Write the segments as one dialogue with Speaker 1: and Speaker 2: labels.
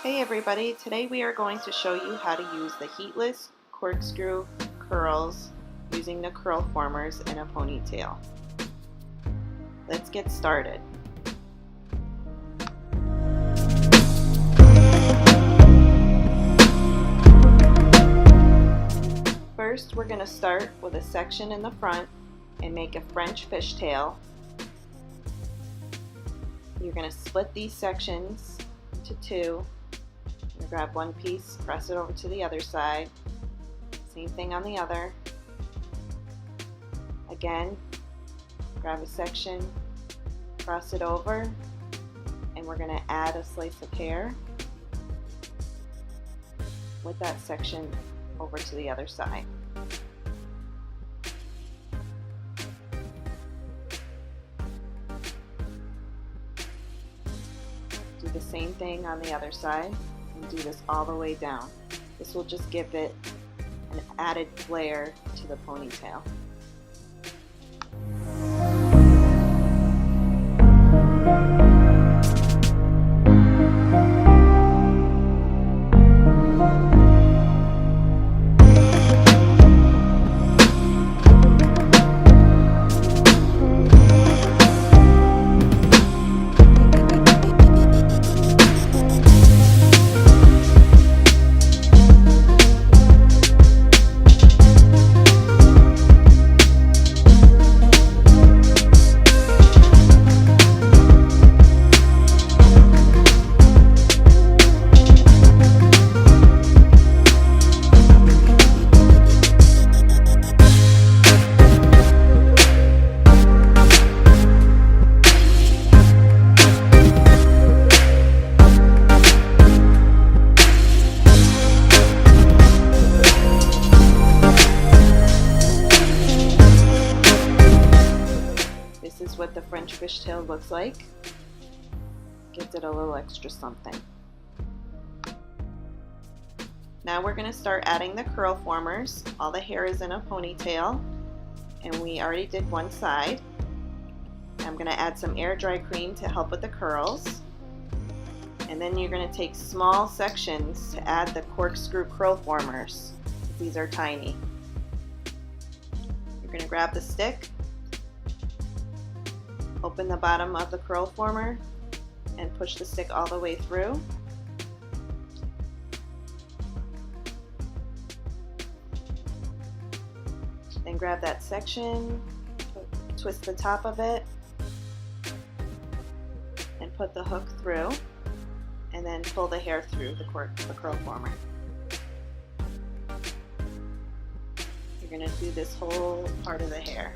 Speaker 1: Hey everybody, today we are going to show you how to use the Heatless Corkscrew Curls using the curl formers in a ponytail. Let's get started. First, we're going to start with a section in the front and make a French fishtail. You're going to split these sections into two. Grab one piece, press it over to the other side. Same thing on the other. Again, grab a section, cross it over, and we're going to add a slice of hair with that section over to the other side. Do the same thing on the other side and do this all the way down. This will just give it an added flair to the ponytail. This is what the French fishtail looks like. Gives it a little extra something. Now we're going to start adding the curl formers. All the hair is in a ponytail, and we already did one side. I'm going to add some air dry cream to help with the curls. And then you're going to take small sections to add the corkscrew curl formers. These are tiny. You're going to grab the stick, open the bottom of the curl former, and push the stick all the way through. Then grab that section, twist the top of it, and put the hook through, and then pull the hair through the curl former. You're going to do this whole part of the hair.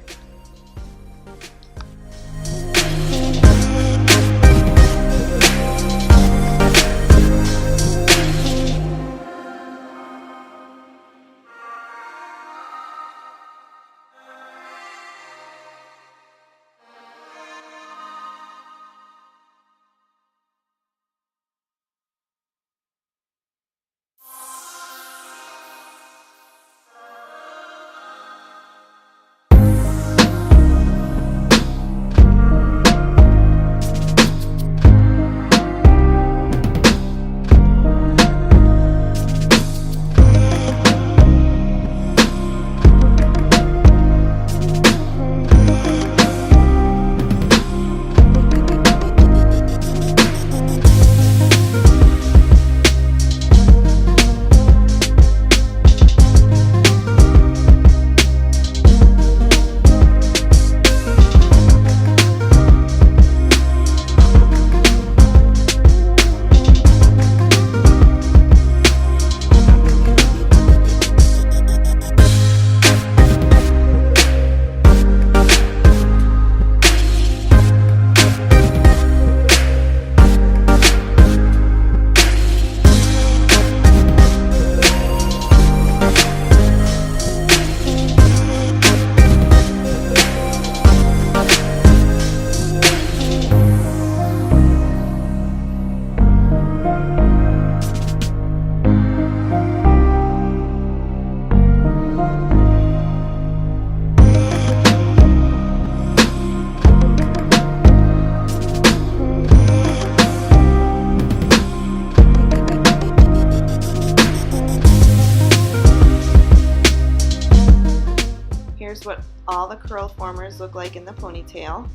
Speaker 1: Here's what all the curl formers look like in the ponytail.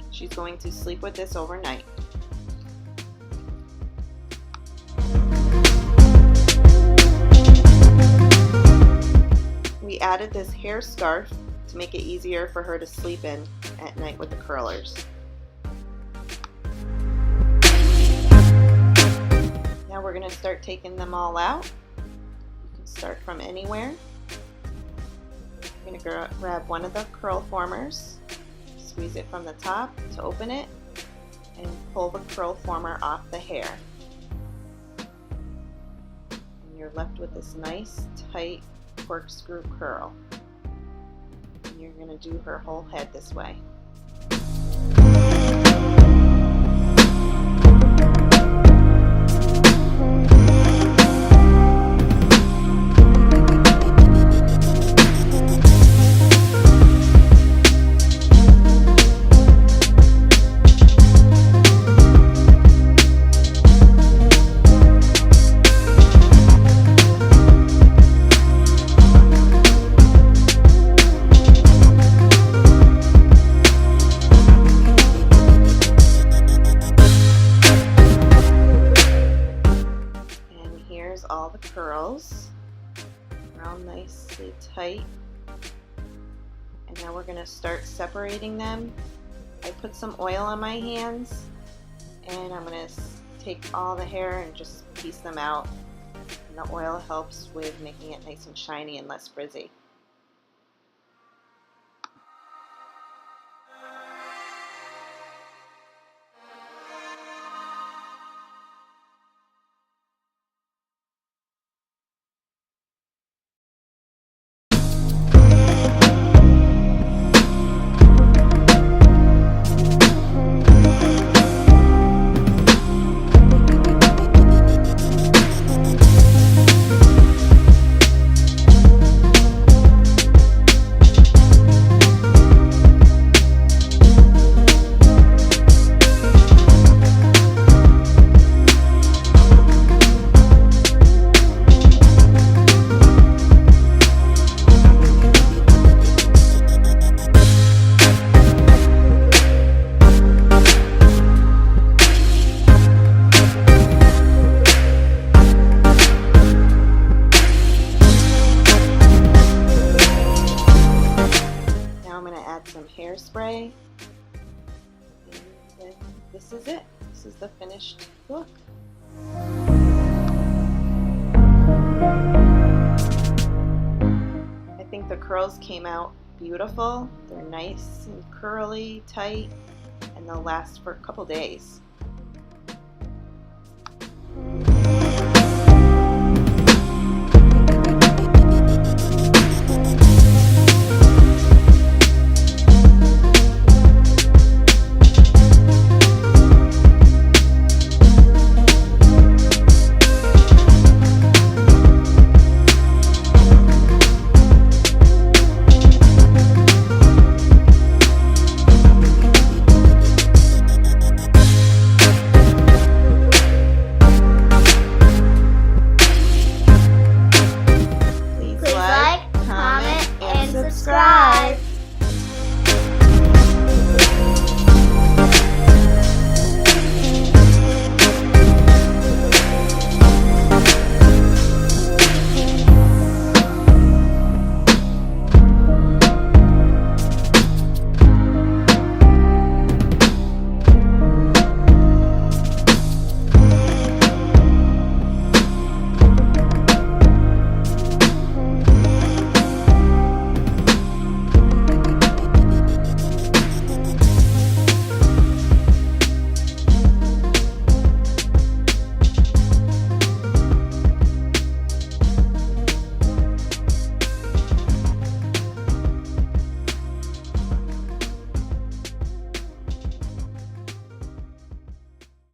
Speaker 1: She's going to sleep with this overnight. We added this hair scarf to make it easier for her to sleep in at night with the curlers. Now we're going to start taking them all out. You can start from anywhere. I'm going to grab one of the curl formers, squeeze it from the top to open it, and pull the curl former off the hair. And you're left with this nice, tight corkscrew curl. And you're going to do her whole head this way. All the curls, they're all nicely tight, and now we're going to start separating them. I put some oil on my hands, and I'm going to take all the hair and just piece them out, and the oil helps with making it nice and shiny and less frizzy. Some hairspray, and then this is it. This is the finished look. I think the curls came out beautiful. They're nice and curly, tight, and they'll last for a couple days.